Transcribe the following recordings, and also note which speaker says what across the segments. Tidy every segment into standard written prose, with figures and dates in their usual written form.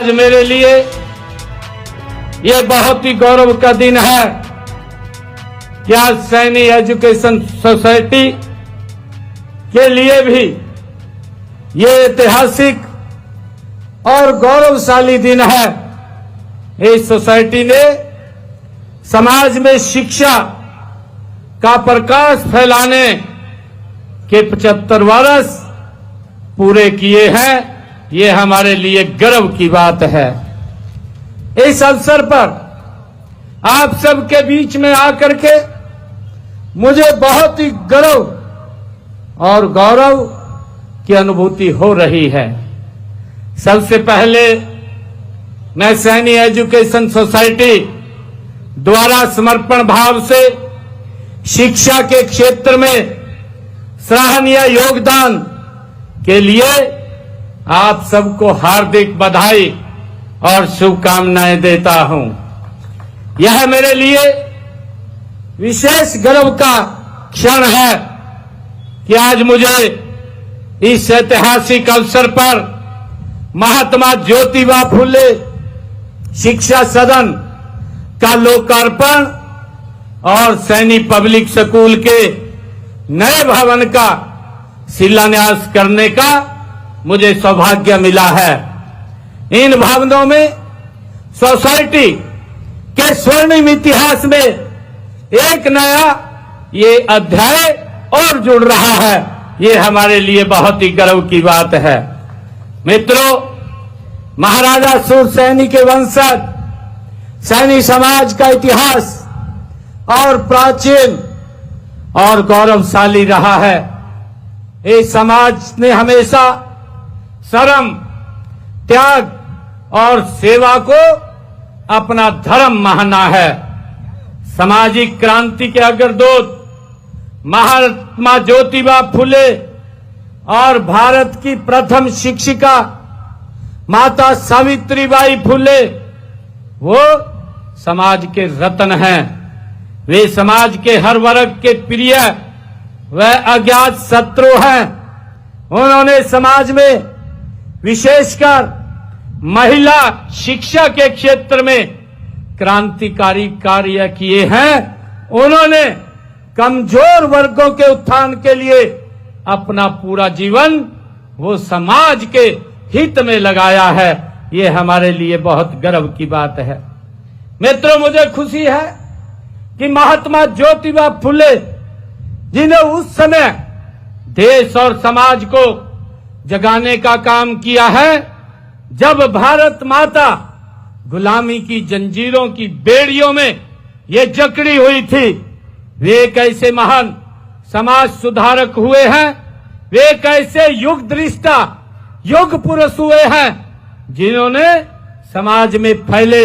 Speaker 1: आज मेरे लिए यह बहुत ही गौरव का दिन है कि आज सैनी एजुकेशन सोसाइटी के लिए भी ये ऐतिहासिक और गौरवशाली दिन है। इस सोसाइटी ने समाज में शिक्षा का प्रकाश फैलाने के 75 वर्ष पूरे किए हैं। ये हमारे लिए गर्व की बात है। इस अवसर पर आप सबके बीच में आकर के मुझे बहुत ही गर्व और गौरव की अनुभूति हो रही है। सबसे पहले मैं सैनी एजुकेशन सोसाइटी द्वारा समर्पण भाव से शिक्षा के क्षेत्र में सराहनीय योगदान के लिए आप सबको हार्दिक बधाई और शुभकामनाएं देता हूं। यह मेरे लिए विशेष गर्व का क्षण है कि आज मुझे इस ऐतिहासिक अवसर पर महात्मा ज्योतिबा फुले शिक्षा सदन का लोकार्पण और सैनी पब्लिक स्कूल के नए भवन का शिलान्यास करने का मुझे सौभाग्य मिला है। इन भवनों में सोसाइटी के स्वर्णिम इतिहास में एक नया ये अध्याय और जुड़ रहा है। ये हमारे लिए बहुत ही गर्व की बात है। मित्रों, महाराजा सूरसैनी के वंशज सैनी समाज का इतिहास और प्राचीन और गौरवशाली रहा है। इस समाज ने हमेशा श्रम, त्याग और सेवा को अपना धर्म माना है। सामाजिक क्रांति के अग्रदूत महात्मा ज्योतिबा फुले और भारत की प्रथम शिक्षिका माता सावित्रीबाई फुले वो समाज के रत्न हैं। वे समाज के हर वर्ग के प्रिय व अज्ञात शत्रु हैं। उन्होंने समाज में विशेषकर महिला शिक्षा के क्षेत्र में क्रांतिकारी कार्य किए हैं। उन्होंने कमजोर वर्गों के उत्थान के लिए अपना पूरा जीवन वो समाज के हित में लगाया है। ये हमारे लिए बहुत गर्व की बात है। मित्रों, मुझे खुशी है कि महात्मा ज्योतिबा फुले जिन्हें उस समय देश और समाज को जगाने का काम किया है जब भारत माता गुलामी की जंजीरों की बेड़ियों में ये जकड़ी हुई थी। वे कैसे महान समाज सुधारक हुए हैं। वे कैसे युग दृष्टा युग पुरुष हुए हैं जिन्होंने समाज में फैले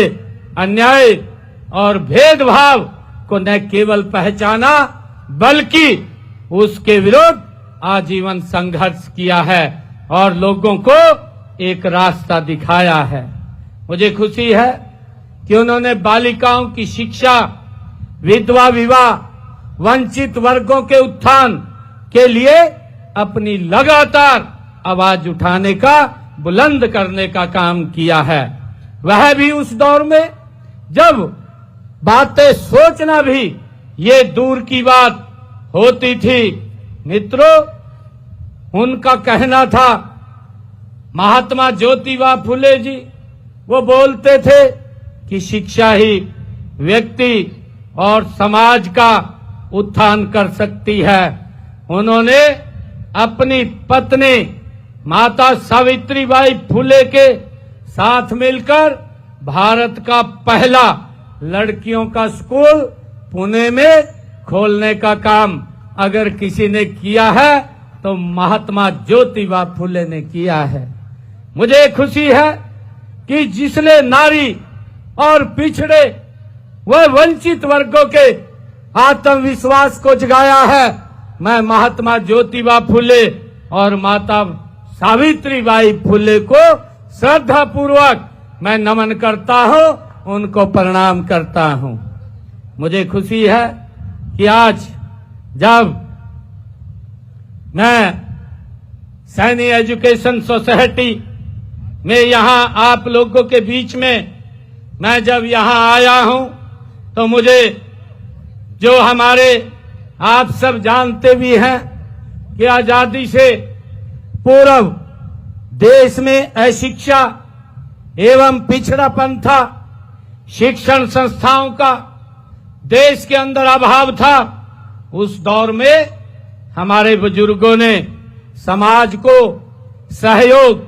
Speaker 1: अन्याय और भेदभाव को न केवल पहचाना बल्कि उसके विरुद्ध आजीवन संघर्ष किया है और लोगों को एक रास्ता दिखाया है। मुझे खुशी है कि उन्होंने बालिकाओं की शिक्षा, विधवा विवाह, वंचित वर्गों के उत्थान के लिए अपनी लगातार आवाज उठाने का, बुलंद करने का काम किया है। वह भी उस दौर में जब बातें सोचना भी ये दूर की बात होती थी। मित्रों, उनका कहना था, महात्मा ज्योतिबा फुले जी वो बोलते थे कि शिक्षा ही व्यक्ति और समाज का उत्थान कर सकती है। उन्होंने अपनी पत्नी माता सावित्रीबाई फुले के साथ मिलकर भारत का पहला लड़कियों का स्कूल पुणे में खोलने का काम अगर किसी ने किया है तो महात्मा ज्योतिबा फुले ने किया है। मुझे खुशी है कि जिसने नारी और पिछड़े व वंचित वर्गों के आत्मविश्वास को जगाया है, मैं महात्मा ज्योतिबा फुले और माता सावित्रीबाई फुले को श्रद्धा पूर्वक मैं नमन करता हूं, उनको प्रणाम करता हूं। मुझे खुशी है कि आज जब मैं सैनी एजुकेशन सोसाइटी मैं यहाँ आप लोगों के बीच में मैं जब यहाँ आया हूं तो मुझे जो हमारे आप सब जानते भी हैं कि आजादी से पूर्व देश में अशिक्षा एवं पिछड़ापन था, शिक्षण संस्थाओं का देश के अंदर अभाव था। उस दौर में हमारे बुजुर्गों ने समाज को सहयोग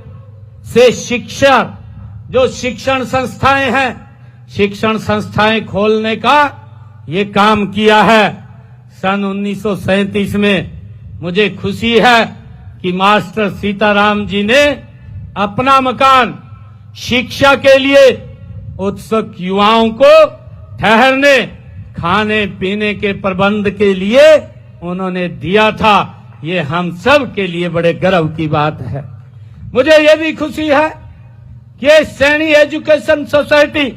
Speaker 1: से शिक्षा जो शिक्षण संस्थाएं हैं, शिक्षण संस्थाएं खोलने का ये काम किया है। सन 1937 में मुझे खुशी है कि मास्टर सीताराम जी ने अपना मकान शिक्षा के लिए उत्सुक युवाओं को ठहरने खाने पीने के प्रबंध के लिए उन्होंने दिया था। ये हम सब के लिए बड़े गर्व की बात है। मुझे ये भी खुशी है कि सैनी एजुकेशन सोसाइटी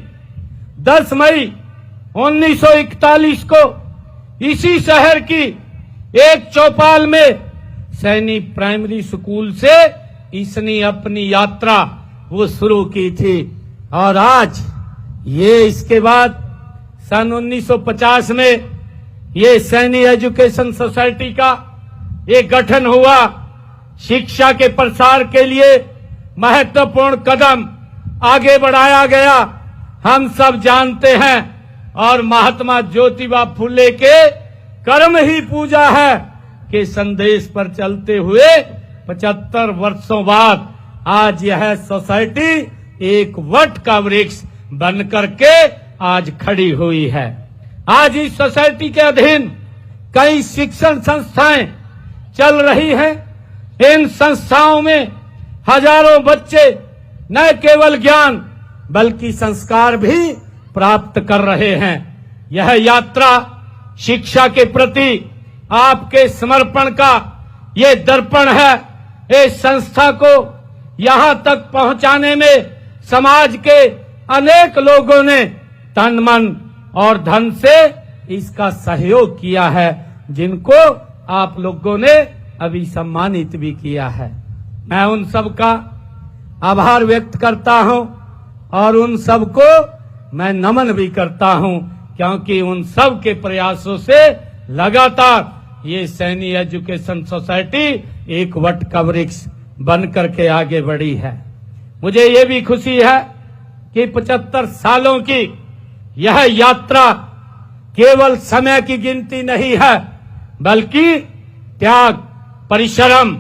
Speaker 1: 10 मई 1941 को इसी शहर की एक चौपाल में सैनी प्राइमरी स्कूल से इसने अपनी यात्रा वो शुरू की थी और आज ये इसके बाद सन 1950 में ये सैनी एजुकेशन सोसाइटी का ये गठन हुआ। शिक्षा के प्रसार के लिए महत्वपूर्ण कदम आगे बढ़ाया गया। हम सब जानते हैं और महात्मा ज्योतिबा फुले के कर्म ही पूजा है कि संदेश पर चलते हुए 75 वर्षों बाद आज यह सोसाइटी एक वट का वृक्ष बन करके आज खड़ी हुई है। आज इस सोसाइटी के अधीन कई शिक्षण संस्थाएं चल रही हैं। इन संस्थाओं में हजारों बच्चे न केवल ज्ञान बल्कि संस्कार भी प्राप्त कर रहे हैं। यह यात्रा शिक्षा के प्रति आपके समर्पण का ये दर्पण है। इस संस्था को यहां तक पहुंचाने में समाज के अनेक लोगों ने तन मन और धन से इसका सहयोग किया है, जिनको आप लोगों ने अभी सम्मानित भी किया है। मैं उन सब का आभार व्यक्त करता हूं और उन सब को मैं नमन भी करता हूं, क्योंकि उन सब के प्रयासों से लगातार ये सैनी एजुकेशन सोसाइटी एक वट का वृक्ष बन करके आगे बढ़ी है। मुझे ये भी खुशी है कि 75 सालों की यह यात्रा केवल समय की गिनती नहीं है, बल्कि त्याग, परिश्रम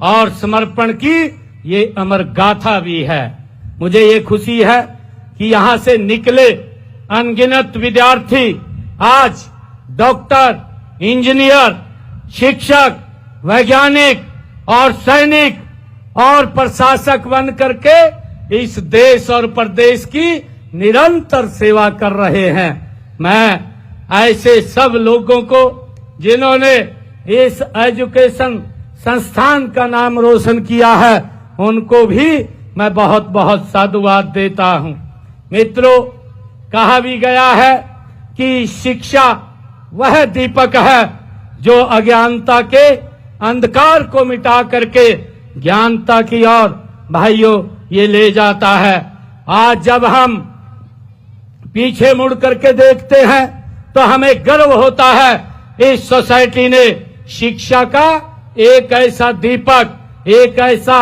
Speaker 1: और समर्पण की ये अमर गाथा भी है। मुझे ये खुशी है कि यहां से निकले अनगिनत विद्यार्थी आज डॉक्टर, इंजीनियर, शिक्षक, वैज्ञानिक और सैनिक और प्रशासक बन करके इस देश और प्रदेश की निरंतर सेवा कर रहे हैं। मैं ऐसे सब लोगों को जिन्होंने इस एजुकेशन संस्थान का नाम रोशन किया है, उनको भी मैं बहुत बहुत साधुवाद देता हूं। मित्रों, कहा भी गया है कि शिक्षा वह दीपक है जो अज्ञानता के अंधकार को मिटा करके ज्ञानता की ओर भाइयों ये ले जाता है। आज जब हम पीछे मुड़ करके देखते हैं तो हमें गर्व होता है। इस सोसाइटी ने शिक्षा का एक ऐसा दीपक, एक ऐसा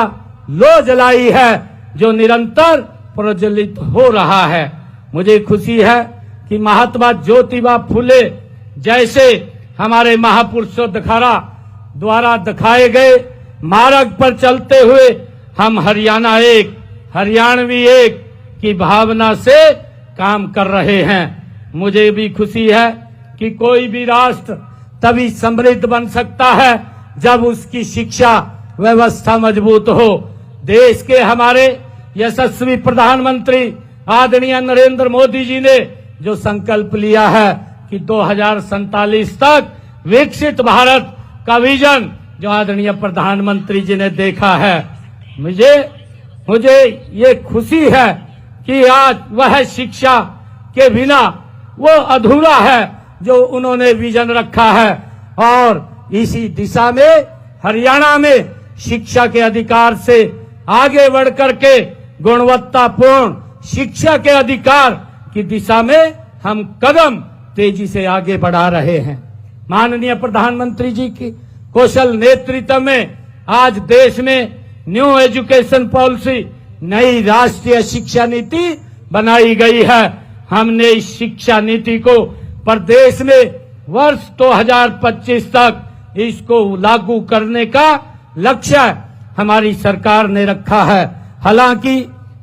Speaker 1: लो जलाई है जो निरंतर प्रज्वलित हो रहा है। मुझे खुशी है कि महात्मा ज्योतिबा फुले जैसे हमारे महापुरुषों द्वारा दिखाए गए मार्ग पर चलते हुए हम हरियाणा एक, हरियाणवी एक की भावना से काम कर रहे हैं। मुझे भी खुशी है कि कोई भी राष्ट्र तभी समृद्ध बन सकता है जब उसकी शिक्षा व्यवस्था मजबूत हो। देश के हमारे यशस्वी प्रधानमंत्री आदरणीय नरेंद्र मोदी जी ने जो संकल्प लिया है कि 2047 तक विकसित भारत का विजन जो आदरणीय प्रधानमंत्री जी ने देखा है, मुझे ये खुशी है कि आज वह शिक्षा के बिना वो अधूरा है जो उन्होंने विजन रखा है। और इसी दिशा में हरियाणा में शिक्षा के अधिकार से आगे बढ़ करके गुणवत्तापूर्ण शिक्षा के अधिकार की दिशा में हम कदम तेजी से आगे बढ़ा रहे हैं। माननीय प्रधानमंत्री जी की कौशल नेतृत्व में आज देश में न्यू एजुकेशन पॉलिसी, नई राष्ट्रीय शिक्षा नीति बनाई गई है। हमने इस शिक्षा नीति को प्रदेश में वर्ष 2025 तक इसको लागू करने का लक्ष्य हमारी सरकार ने रखा है। हालांकि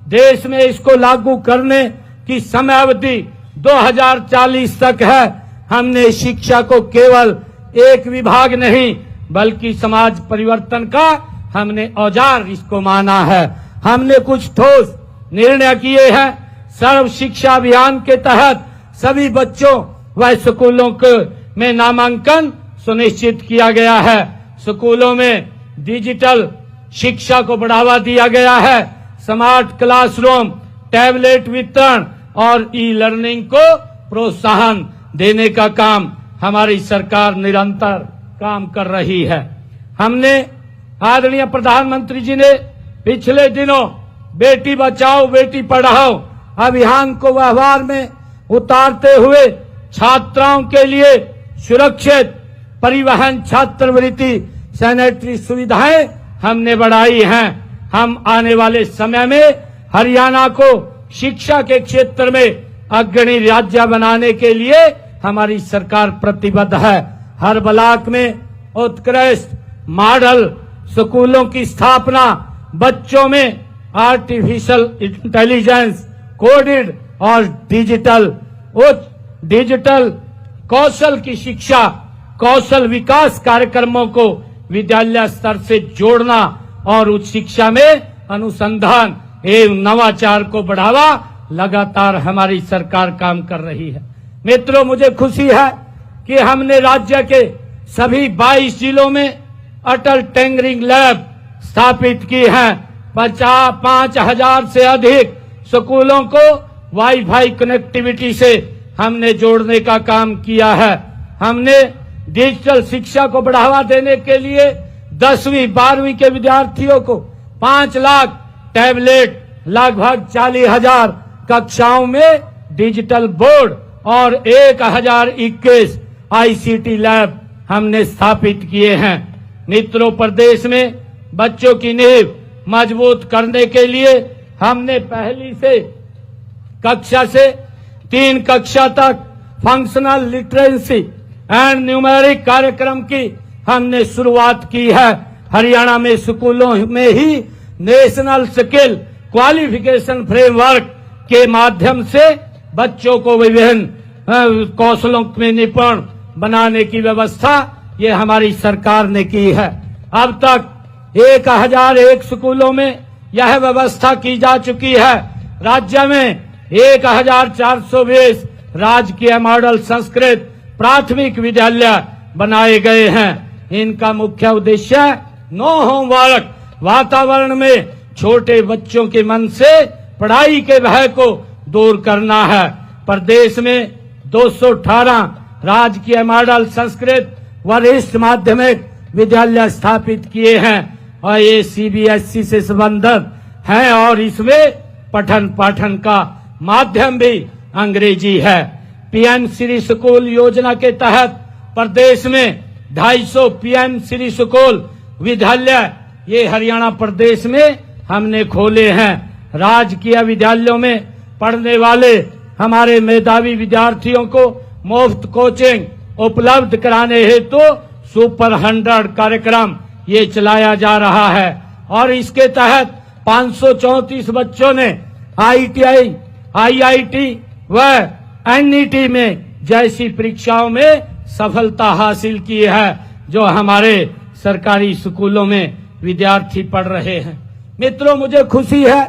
Speaker 1: देश में इसको लागू करने की समयावधि 2040 तक है। हमने शिक्षा को केवल एक विभाग नहीं बल्कि समाज परिवर्तन का हमने औजार इसको माना है। हमने कुछ ठोस निर्णय किए हैं। सर्व शिक्षा अभियान के तहत सभी बच्चों व स्कूलों में नामांकन सुनिश्चित किया गया है। स्कूलों में डिजिटल शिक्षा को बढ़ावा दिया गया है। स्मार्ट क्लासरूम, टैबलेट वितरण और ई लर्निंग को प्रोत्साहन देने का काम हमारी सरकार निरंतर काम कर रही है। हमने आदरणीय प्रधानमंत्री जी ने पिछले दिनों बेटी बचाओ बेटी पढ़ाओ अभियान को व्यवहार में उतारते हुए छात्राओं के लिए सुरक्षित परिवहन, छात्रवृत्ति, सैनिटरी सुविधाएं हमने बढ़ाई हैं। हम आने वाले समय में हरियाणा को शिक्षा के क्षेत्र में अग्रणी राज्य बनाने के लिए हमारी सरकार प्रतिबद्ध है। हर ब्लॉक में उत्कृष्ट मॉडल स्कूलों की स्थापना, बच्चों में आर्टिफिशियल इंटेलिजेंस, कोडिड और डिजिटल कौशल की शिक्षा, कौशल विकास कार्यक्रमों को विद्यालय स्तर से जोड़ना और उच्च शिक्षा में अनुसंधान एवं नवाचार को बढ़ावा लगातार हमारी सरकार काम कर रही है। मित्रों, मुझे खुशी है कि हमने राज्य के सभी 22 जिलों में अटल टिंकरिंग लैब स्थापित की हैं। 5,000 से अधिक स्कूलों को वाईफाई कनेक्टिविटी से हमने जोड़ने का काम किया है। हमने डिजिटल शिक्षा को बढ़ावा देने के लिए 10वीं 12वीं के विद्यार्थियों को 5 लाख टैबलेट, लगभग 40,000 कक्षाओं में डिजिटल बोर्ड और 1021 आईसीटी लैब हमने स्थापित किए हैं। मित्रों, प्रदेश में बच्चों की नींव मजबूत करने के लिए हमने पहली से कक्षा से 3 कक्षा तक फंक्शनल लिटरेसी एंड न्यूमेरिक कार्यक्रम की हमने शुरुआत की है। हरियाणा में स्कूलों में ही नेशनल स्किल क्वालिफिकेशन फ्रेमवर्क के माध्यम से बच्चों को विभिन्न कौशलों में निपुण बनाने की व्यवस्था ये हमारी सरकार ने की है। अब तक 1001 स्कूलों में यह व्यवस्था की जा चुकी है। राज्य में 1420 राजकीय मॉडल संस्कृत प्राथमिक विद्यालय बनाए गए हैं। इनका मुख्य उद्देश्य नो होमवर्क वातावरण में छोटे बच्चों के मन से पढ़ाई के भय को दूर करना है। प्रदेश में 218 राजकीय मॉडल संस्कृत वरिष्ठ माध्यमिक विद्यालय स्थापित किए हैं और ये सीबीएसई से संबंधित हैं और इसमें पठन पाठन का माध्यम भी अंग्रेजी है। पीएम श्री स्कूल योजना के तहत प्रदेश में 250 पीएम श्री स्कूल विद्यालय ये हरियाणा प्रदेश में हमने खोले हैं। राजकीय विद्यालयों में पढ़ने वाले हमारे मेधावी विद्यार्थियों को मुफ्त कोचिंग उपलब्ध कराने हेतु सुपर 100 कार्यक्रम ये चलाया जा रहा है और इसके तहत 534 बच्चों ने आईटीआई, आईआईटी व एनईटी में जैसी परीक्षाओं में सफलता हासिल की है जो हमारे सरकारी स्कूलों में विद्यार्थी पढ़ रहे हैं। मित्रों, मुझे खुशी है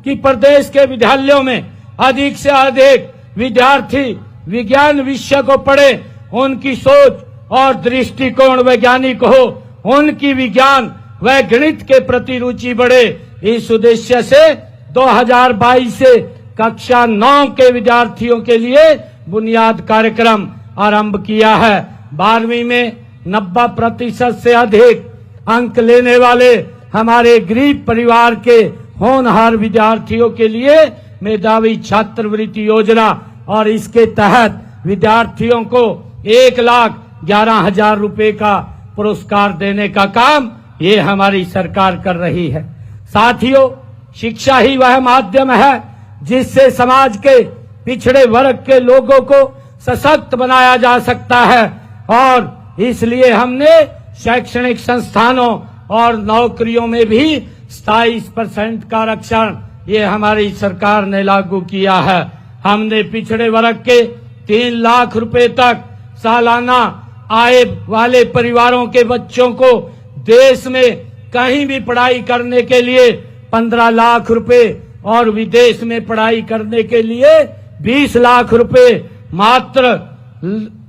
Speaker 1: कि प्रदेश के विद्यालयों में अधिक से अधिक विद्यार्थी विज्ञान विषय को पढ़े, उनकी सोच और दृष्टिकोण वैज्ञानिक हो, उनकी विज्ञान व गणित के प्रति रुचि बढ़े। इस उद्देश्य से 2022 से कक्षा 9 के विद्यार्थियों के लिए बुनियाद कार्यक्रम आरंभ किया है। 12वीं में 90% से अधिक अंक लेने वाले हमारे गरीब परिवार के होनहार विद्यार्थियों के लिए मेधावी छात्रवृत्ति योजना और इसके तहत विद्यार्थियों को 1,11,000 रुपए का पुरस्कार देने का काम ये हमारी सरकार कर रही है। साथियों, शिक्षा ही वह माध्यम है जिससे समाज के पिछड़े वर्ग के लोगों को सशक्त बनाया जा सकता है और इसलिए हमने शैक्षणिक संस्थानों और नौकरियों में भी 27% का आरक्षण ये हमारी सरकार ने लागू किया है। हमने पिछड़े वर्ग के 3 लाख रुपए तक सालाना आय वाले परिवारों के बच्चों को देश में कहीं भी पढ़ाई करने के लिए 15 लाख रुपए और विदेश में पढ़ाई करने के लिए 20 लाख रुपए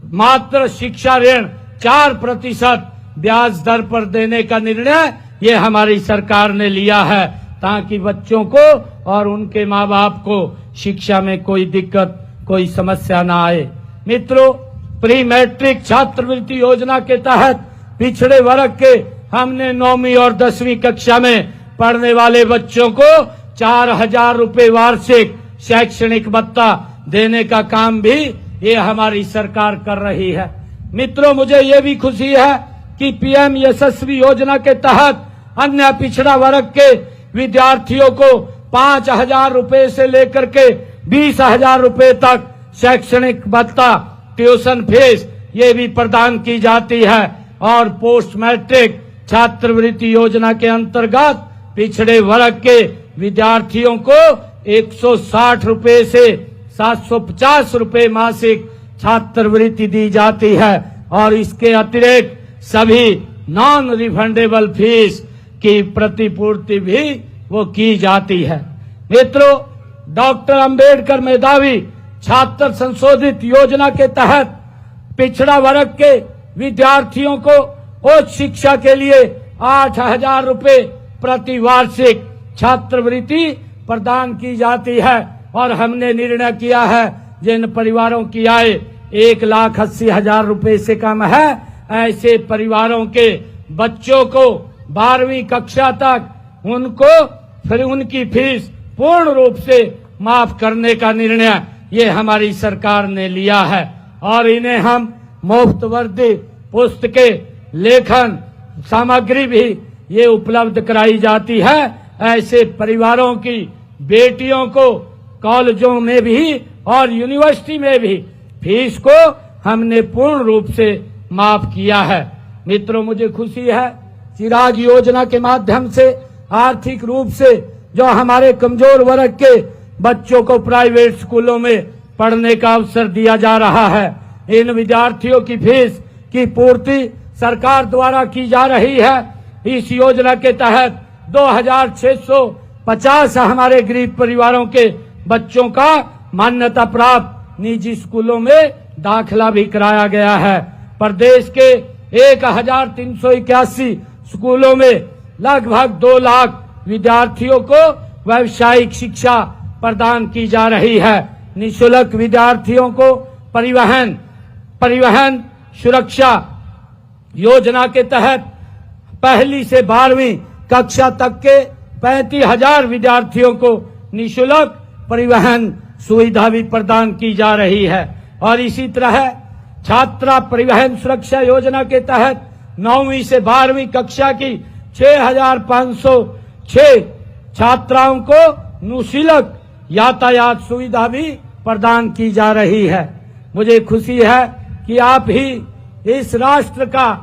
Speaker 1: मात्र शिक्षा ऋण 4% ब्याज दर पर देने का निर्णय ये हमारी सरकार ने लिया है ताकि बच्चों को और उनके माँ बाप को शिक्षा में कोई दिक्कत, कोई समस्या ना आए। मित्रों, प्री मैट्रिक छात्रवृत्ति योजना के तहत पिछड़े वर्ग के हमने 9वीं और 10वीं कक्षा में पढ़ने वाले बच्चों को 4,000 रुपए वार्षिक शैक्षणिक भत्ता देने का काम भी ये हमारी सरकार कर रही है। मित्रों, मुझे ये भी खुशी है कि पीएम यशस्वी योजना के तहत अन्य पिछड़ा वर्ग के विद्यार्थियों को 5,000 रुपए से लेकर के 20,000 रुपए तक शैक्षणिक भत्ता, ट्यूशन फीस ये भी प्रदान की जाती है और पोस्ट मैट्रिक छात्रवृत्ति योजना के अंतर्गत पिछड़े वर्ग के विद्यार्थियों को 160 रुपए से 750 रुपए मासिक छात्रवृत्ति दी जाती है और इसके अतिरिक्त सभी नॉन रिफंडेबल फीस की प्रतिपूर्ति भी वो की जाती है। मित्रों, डॉक्टर अंबेडकर मेधावी छात्र संशोधित योजना के तहत पिछड़ा वर्ग के विद्यार्थियों को उच्च शिक्षा के लिए 8,000 रुपए प्रति वार्षिक छात्रवृत्ति प्रदान की जाती है और हमने निर्णय किया है जिन परिवारों की आय 1,80,000 रुपए से कम है ऐसे परिवारों के बच्चों को 12वीं कक्षा तक उनको फिर उनकी फीस पूर्ण रूप से माफ करने का निर्णय ये हमारी सरकार ने लिया है और इन्हें हम मुफ्त वर्दी, पुस्तकें, लेखन सामग्री भी ये उपलब्ध कराई जाती है। ऐसे परिवारों की बेटियों को कॉलेजों में भी और यूनिवर्सिटी में भी फीस को हमने पूर्ण रूप से माफ किया है। मित्रों, मुझे खुशी है चिराग योजना के माध्यम से आर्थिक रूप से जो हमारे कमजोर वर्ग के बच्चों को प्राइवेट स्कूलों में पढ़ने का अवसर दिया जा रहा है। इन विद्यार्थियों की फीस की पूर्ति सरकार द्वारा की जा रही है। इस योजना के तहत 2,650 हमारे गरीब परिवारों के बच्चों का मान्यता प्राप्त निजी स्कूलों में दाखिला भी कराया गया है। प्रदेश के 1,381 स्कूलों में लगभग 2 लाख विद्यार्थियों को व्यावसायिक शिक्षा प्रदान की जा रही है। निःशुल्क विद्यार्थियों को परिवहन सुरक्षा योजना के तहत 1ली से 12वीं कक्षा तक के 35,000 विद्यार्थियों को निःशुल्क परिवहन सुविधा भी प्रदान की जा रही है और इसी तरह छात्रा परिवहन सुरक्षा योजना के तहत 9वीं से 12वीं कक्षा की 6,506 छात्राओं को निःशुल्क यातायात सुविधा भी प्रदान की जा रही है। मुझे खुशी है कि आप ही इस राष्ट्र का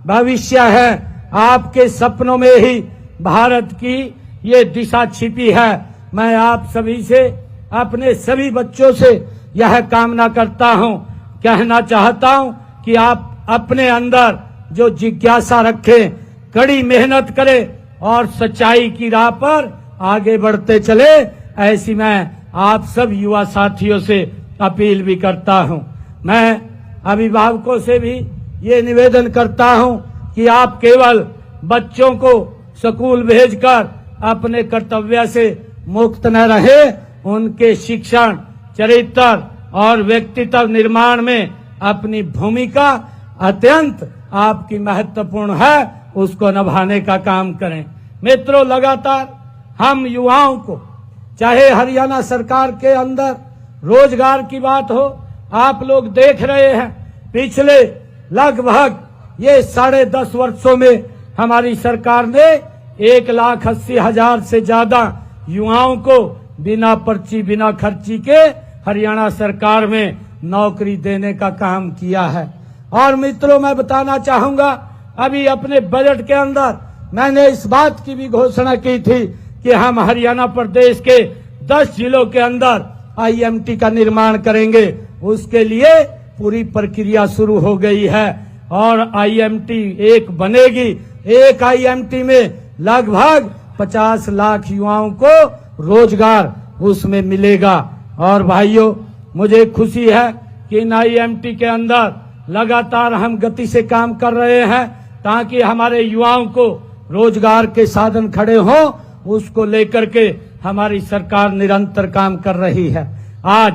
Speaker 1: भविष्य है। आपके सपनों में ही भारत की ये दिशा छिपी है। मैं आप सभी से, अपने सभी बच्चों से यह कामना करता हूं, कहना चाहता हूं कि आप अपने अंदर जो जिज्ञासा रखें, कड़ी मेहनत करें और सच्चाई की राह पर आगे बढ़ते चले। ऐसी मैं आप सब युवा साथियों से अपील भी करता हूं। मैं अभिभावकों से भी ये निवेदन करता हूं कि आप केवल बच्चों को स्कूल भेजकर अपने कर्तव्य से मुक्त न रहे, उनके शिक्षण, चरित्र और व्यक्तित्व निर्माण में अपनी भूमिका अत्यंत आपकी महत्वपूर्ण है, उसको निभाने का काम करें। मित्रों, लगातार हम युवाओं को, चाहे हरियाणा सरकार के अंदर रोजगार की बात हो, आप लोग देख रहे हैं पिछले लगभग ये 10.5 वर्षों में हमारी सरकार ने 1,80,000 से ज्यादा युवाओं को बिना पर्ची बिना खर्ची के हरियाणा सरकार में नौकरी देने का काम किया है। और मित्रों, मैं बताना चाहूंगा, अभी अपने बजट के अंदर मैंने इस बात की भी घोषणा की थी कि हम हरियाणा प्रदेश के 10 जिलों के अंदर IMT का निर्माण करेंगे। उसके लिए पूरी प्रक्रिया शुरू हो गई है और IMT एक बनेगी। एक IMT में लगभग 50 लाख युवाओं को रोजगार उसमें मिलेगा। और भाइयों, मुझे खुशी है कि इन IMT के अंदर लगातार हम गति से काम कर रहे हैं ताकि हमारे युवाओं को रोजगार के साधन खड़े हों। उसको लेकर के हमारी सरकार निरंतर काम कर रही है। आज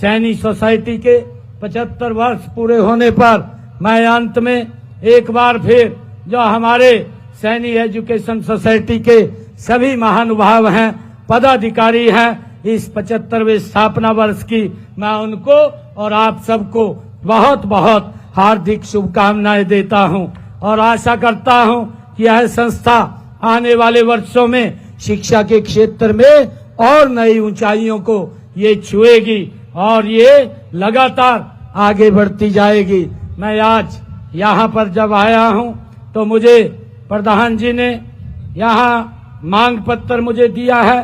Speaker 1: सैनी सोसाइटी के 75 वर्ष पूरे होने पर मैं अंत में एक बार फिर जो हमारे सैनी एजुकेशन सोसाइटी के सभी महानुभाव हैं, पदाधिकारी हैं, इस 75वें स्थापना वर्ष की मैं उनको और आप सबको बहुत बहुत हार्दिक शुभकामनाएं देता हूं और आशा करता हूं कि यह संस्था आने वाले वर्षों में शिक्षा के क्षेत्र में और नई ऊंचाइयों को ये छुएगी और ये लगातार आगे बढ़ती जाएगी। मैं आज यहाँ पर जब आया हूँ तो मुझे प्रधान जी ने यहाँ मांग पत्र मुझे दिया है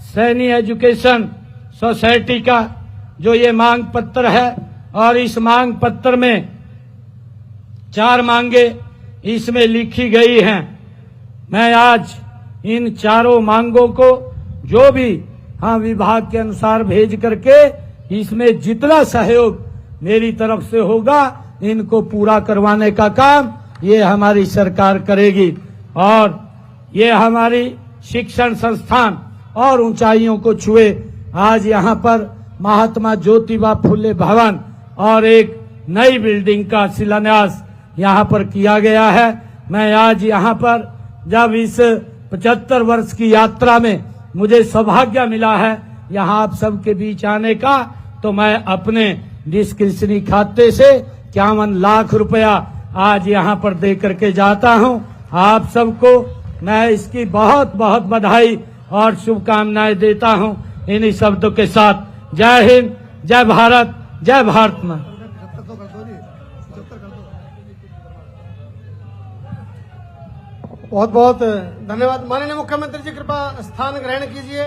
Speaker 1: सैनी एजुकेशन सोसाइटी का, जो ये मांग पत्र है। और इस मांग पत्र में 4 मांगे इसमें लिखी गई हैं। मैं आज इन चारों मांगों को जो भी विभाग के अनुसार भेज करके इसमें जितना सहयोग मेरी तरफ से होगा इनको पूरा करवाने का काम ये हमारी सरकार करेगी और ये हमारी शिक्षण संस्थान और ऊंचाइयों को छुए। आज यहाँ पर महात्मा ज्योतिबा फुले भवन और एक नई बिल्डिंग का शिलान्यास यहाँ पर किया गया है। मैं आज यहाँ पर जब इस 75 वर्ष की यात्रा में मुझे सौभाग्य मिला है यहाँ आप सबके बीच आने का, तो मैं अपने डिस्क्रिप्शनरी खाते से 51 लाख रुपया आज यहाँ पर दे करके जाता हूँ। आप सबको मैं इसकी बहुत बहुत बधाई और शुभकामनाएं देता हूँ। इन्हीं शब्दों के साथ जय हिंद, जय भारत, जय भारत मां।
Speaker 2: बहुत बहुत धन्यवाद। माननीय मुख्यमंत्री जी, कृपया स्थान ग्रहण कीजिए।